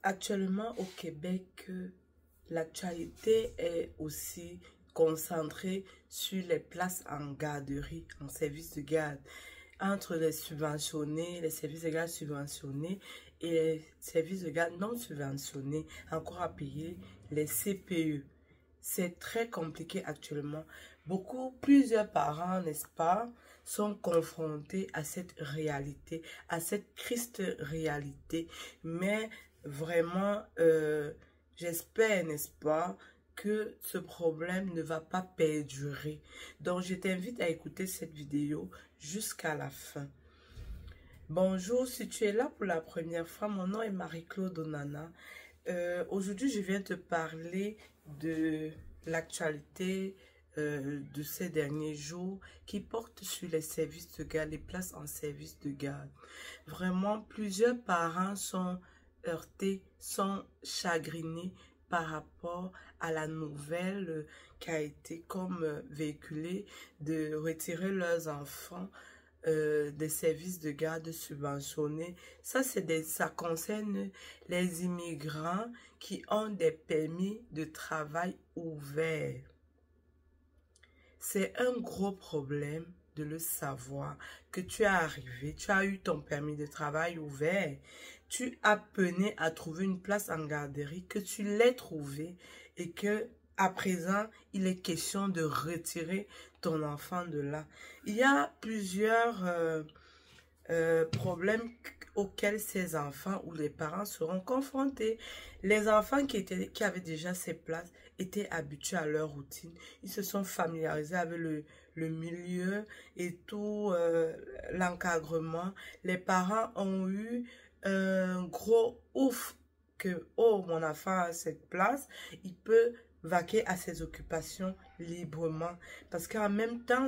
Actuellement au Québec, l'actualité est aussi concentrée sur les places en garderie, en service de garde, entre les subventionnés, les services de garde subventionnés et les services de garde non subventionnés, encore à payer les CPE. C'est très compliqué actuellement. Plusieurs parents, n'est-ce pas, sont confrontés à cette réalité, à cette triste réalité. Mais vraiment, j'espère, n'est-ce pas, que ce problème ne va pas perdurer. Donc, je t'invite à écouter cette vidéo jusqu'à la fin. Bonjour, si tu es là pour la première fois, mon nom est Marie-Claude Onana. Aujourd'hui, je viens te parler de l'actualité de ces derniers jours qui porte sur les services de garde, les places en service de garde. Vraiment, plusieurs parents sont heurtés, sont chagrinés par rapport à la nouvelle qui a été comme véhiculée de retirer leurs enfants des services de garde subventionnés. Ça concerne les immigrants qui ont des permis de travail ouverts. C'est un gros problème de le savoir que tu es arrivé, tu as eu ton permis de travail ouvert, tu as peiné à trouver une place en garderie, que tu l'aies trouvé et que à présent, il est question de retirer ton enfant de là. Il y a plusieurs problèmes auxquels ces enfants ou les parents seront confrontés. Les enfants qui avaient déjà ces places étaient habitués à leur routine. Ils se sont familiarisés avec le milieu et tout, l'encadrement. Les parents ont eu un gros ouf que, oh, mon enfant a cette place, il peut vaquer à ses occupations librement. Parce qu'en même temps,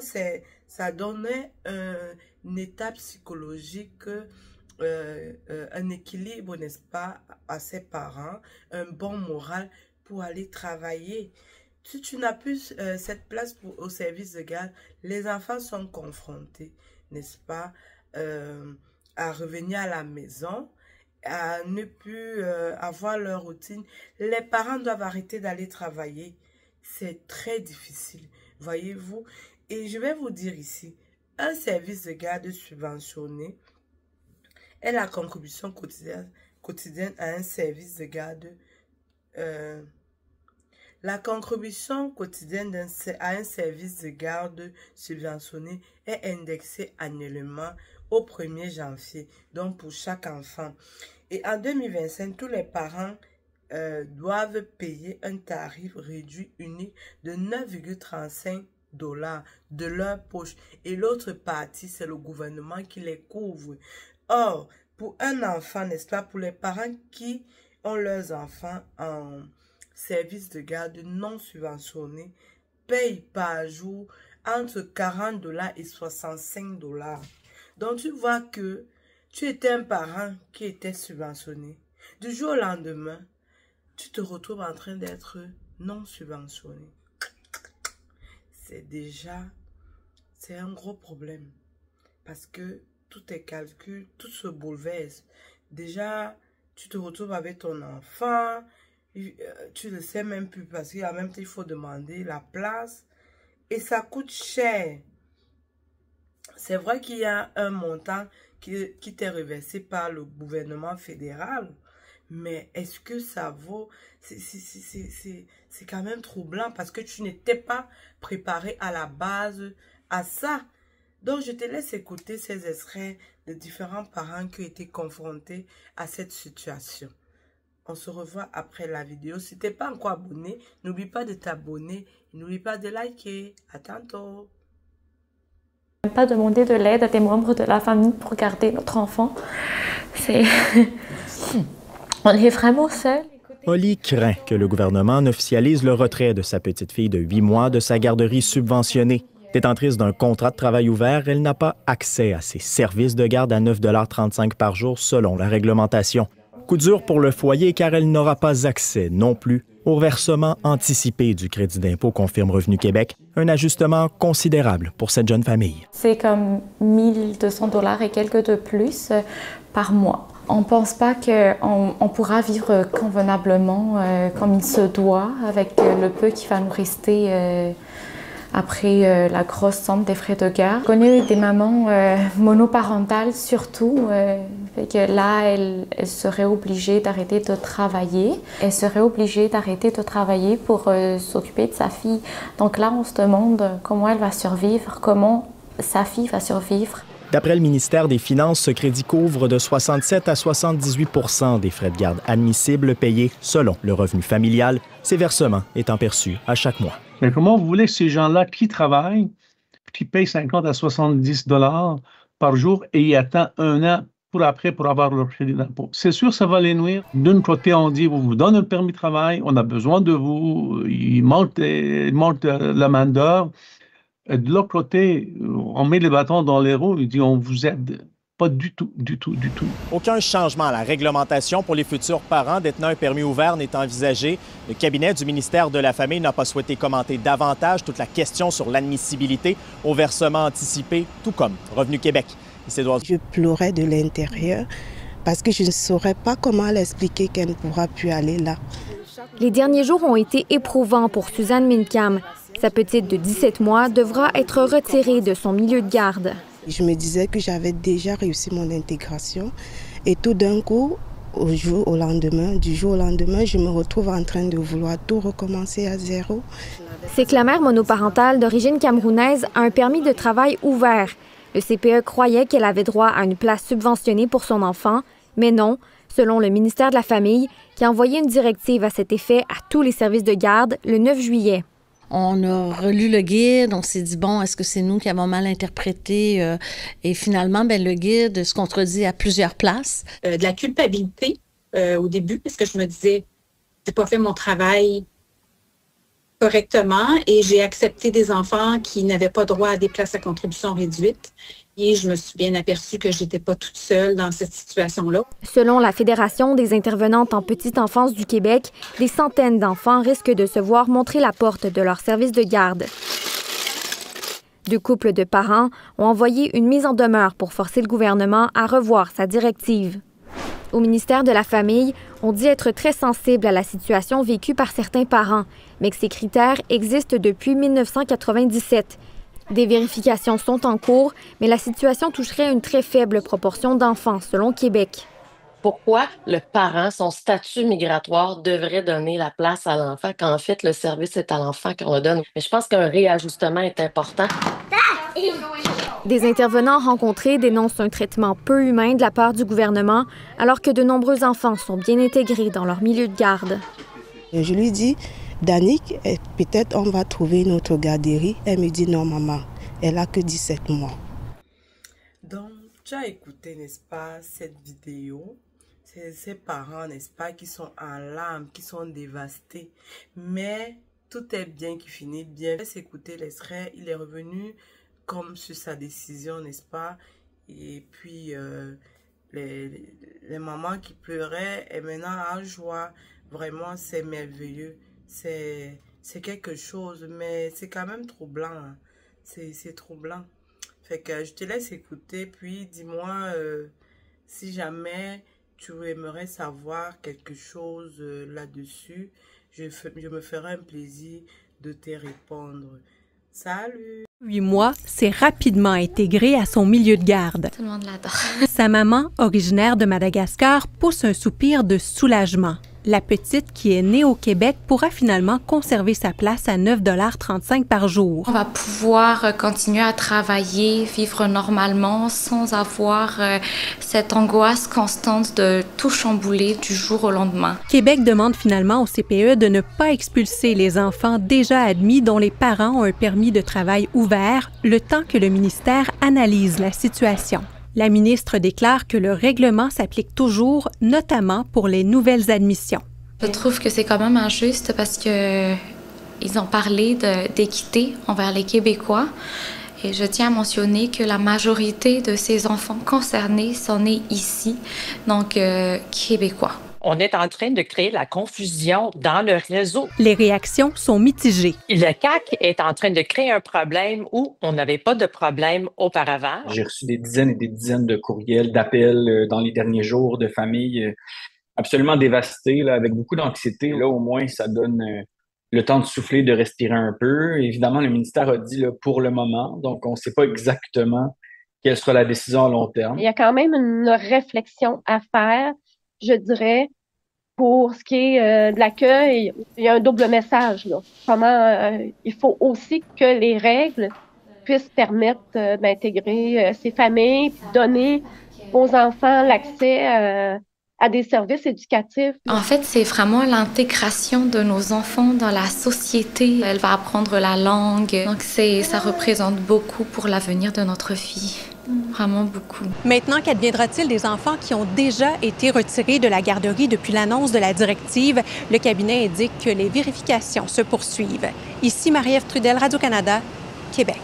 ça donnait un état psychologique, un équilibre, n'est-ce pas, à ses parents, un bon moral pour aller travailler. Si tu n'as plus cette place au service de garde, les enfants sont confrontés, n'est-ce pas, à revenir à la maison, à ne plus avoir leur routine. Les parents doivent arrêter d'aller travailler. C'est très difficile, voyez-vous. Et je vais vous dire ici, un service de garde subventionné est la contribution quotidienne à un service de garde. La contribution quotidienne à un service de garde subventionné est indexée annuellement au 1er janvier, donc pour chaque enfant. Et en 2025, tous les parents doivent payer un tarif réduit unique de 9,35 $ de leur poche. Et l'autre partie, c'est le gouvernement qui les couvre. Or, pour un enfant, n'est-ce pas, pour les parents qui ont leurs enfants en service de garde non subventionné, payent par jour entre 40 $ et 65 $. Donc, tu vois que tu étais un parent qui était subventionné. Du jour au lendemain, tu te retrouves en train d'être non subventionné. C'est un gros problème. Parce que tous tes calculs, tout se bouleverse. Déjà, tu te retrouves avec ton enfant, tu ne sais même plus parce qu'en même temps, il faut demander la place. Et ça coûte cher. C'est vrai qu'il y a un montant qui t'est reversé par le gouvernement fédéral, mais est-ce que ça vaut? C'est quand même troublant parce que tu n'étais pas préparé à la base à ça. Donc, je te laisse écouter ces extraits de différents parents qui ont été confrontés à cette situation. On se revoit après la vidéo. Si tu n'es pas encore abonné, n'oublie pas de t'abonner. N'oublie pas de liker. À tantôt. Pas demander de l'aide à des membres de la famille pour garder notre enfant. On est vraiment seuls. Holly craint que le gouvernement n'officialise le retrait de sa petite fille de 8 mois de sa garderie subventionnée. Détentrice d'un contrat de travail ouvert, elle n'a pas accès à ses services de garde à 9,35 $ par jour selon la réglementation. Coup dur pour le foyer car elle n'aura pas accès non plus au versement anticipé du crédit d'impôt, confirme Revenu Québec, un ajustement considérable pour cette jeune famille. C'est comme 1 200 $ et quelques de plus par mois. On ne pense pas qu'on pourra vivre convenablement comme il se doit avec le peu qui va nous rester après la grosse somme des frais de garde. J'ai connu des mamans monoparentales surtout, fait que là, elles seraient obligées d'arrêter de travailler. Elles seraient obligées d'arrêter de travailler pour s'occuper de sa fille. Donc là, on se demande comment elle va survivre, comment sa fille va survivre. D'après le ministère des Finances, ce crédit couvre de 67 à 78 % des frais de garde admissibles payés selon le revenu familial, ces versements étant perçus à chaque mois. Mais comment vous voulez que ces gens-là qui travaillent, qui payent 50 à 70 $ par jour et y attendent 1 an pour avoir leur crédit d'impôt? C'est sûr, ça va les nuire. D'un côté, on dit, on vous donne un permis de travail, on a besoin de vous, il manque la main-d'œuvre. Et de l'autre côté, on met les bâtons dans les roues et dit on vous aide. Pas du tout. Aucun changement à la réglementation pour les futurs parents détenant un permis ouvert n'est envisagé. Le cabinet du ministère de la Famille n'a pas souhaité commenter davantage toute la question sur l'admissibilité au versement anticipé, tout comme Revenu Québec. Je pleurais de l'intérieur parce que je ne saurais pas comment l'expliquer qu'elle ne pourra plus aller là. Les derniers jours ont été éprouvants pour Suzanne Minkam. Sa petite de 17 mois devra être retirée de son milieu de garde. Je me disais que j'avais déjà réussi mon intégration et tout d'un coup, du jour au lendemain, je me retrouve en train de vouloir tout recommencer à zéro. C'est que la mère monoparentale d'origine camerounaise a un permis de travail ouvert. Le CPE croyait qu'elle avait droit à une place subventionnée pour son enfant, mais non, selon le ministère de la Famille, qui a envoyé une directive à cet effet à tous les services de garde le 9 juillet. On a relu le guide, on s'est dit, bon, est-ce que c'est nous qui avons mal interprété? Et finalement, le guide se contredit à plusieurs places. De la culpabilité au début, parce que je me disais, j'ai pas fait mon travail correctement et j'ai accepté des enfants qui n'avaient pas droit à des places à contribution réduite. Et je me suis bien aperçue que je n'étais pas toute seule dans cette situation-là. Selon la Fédération des intervenantes en petite enfance du Québec, des centaines d'enfants risquent de se voir montrer la porte de leur service de garde. 2 couples de parents ont envoyé une mise en demeure pour forcer le gouvernement à revoir sa directive. Au ministère de la Famille, on dit être très sensible à la situation vécue par certains parents, mais que ces critères existent depuis 1997. Des vérifications sont en cours, mais la situation toucherait une très faible proportion d'enfants, selon Québec. Pourquoi le parent, son statut migratoire, devrait donner la place à l'enfant quand en fait le service est à l'enfant qu'on le donne? Mais je pense qu'un réajustement est important. Des intervenants rencontrés dénoncent un traitement peu humain de la part du gouvernement, alors que de nombreux enfants sont bien intégrés dans leur milieu de garde. Je lui dis, Danick, peut-être on va trouver une autre garderie. Elle me dit non, maman, elle a que 17 mois. Donc, tu as écouté, n'est-ce pas, cette vidéo? Ces parents, n'est-ce pas, qui sont en larmes, qui sont dévastés. Mais tout est bien qui finit bien. Laisse écouter l'extrait, il est revenu comme sur sa décision, n'est-ce pas? Et puis, les mamans qui pleuraient et maintenant en joie. Vraiment, c'est merveilleux. C'est quelque chose, mais c'est quand même troublant. Hein. C'est troublant. Fait que je te laisse écouter, puis dis-moi si jamais tu aimerais savoir quelque chose là-dessus. Je me ferai un plaisir de te répondre. Salut! 8 mois, s'est rapidement intégré à son milieu de garde. Tout le monde l'adore. Sa maman, originaire de Madagascar, pousse un soupir de soulagement. La petite, qui est née au Québec, pourra finalement conserver sa place à 9,35 $ par jour. On va pouvoir continuer à travailler, vivre normalement, sans avoir cette angoisse constante de tout chambouler du jour au lendemain. Québec demande finalement au CPE de ne pas expulser les enfants déjà admis dont les parents ont un permis de travail ouvert, le temps que le ministère analyse la situation. La ministre déclare que le règlement s'applique toujours, notamment pour les nouvelles admissions. Je trouve que c'est quand même injuste parce que ils ont parlé d'équité envers les Québécois. Et je tiens à mentionner que la majorité de ces enfants concernés sont nés ici, donc québécois. On est en train de créer la confusion dans le réseau. Les réactions sont mitigées. Le CAQ est en train de créer un problème où on n'avait pas de problème auparavant. J'ai reçu des dizaines et des dizaines de courriels, d'appels dans les derniers jours de familles absolument dévastées, là, avec beaucoup d'anxiété. Là, au moins, ça donne le temps de souffler, de respirer un peu. Évidemment, le ministère a dit là, pour le moment, donc on ne sait pas exactement quelle sera la décision à long terme. Il y a quand même une réflexion à faire, je dirais, pour ce qui est de l'accueil. Il y a un double message, là. Comment il faut aussi que les règles puissent permettre d'intégrer ces familles, donner aux enfants l'accès à des services éducatifs. En fait, c'est vraiment l'intégration de nos enfants dans la société. Elle va apprendre la langue. Donc, ça représente beaucoup pour l'avenir de notre vie. Vraiment beaucoup. Maintenant, qu'adviendra-t-il des enfants qui ont déjà été retirés de la garderie depuis l'annonce de la directive? Le cabinet indique que les vérifications se poursuivent. Ici, Marie-Ève Trudel, Radio-Canada, Québec.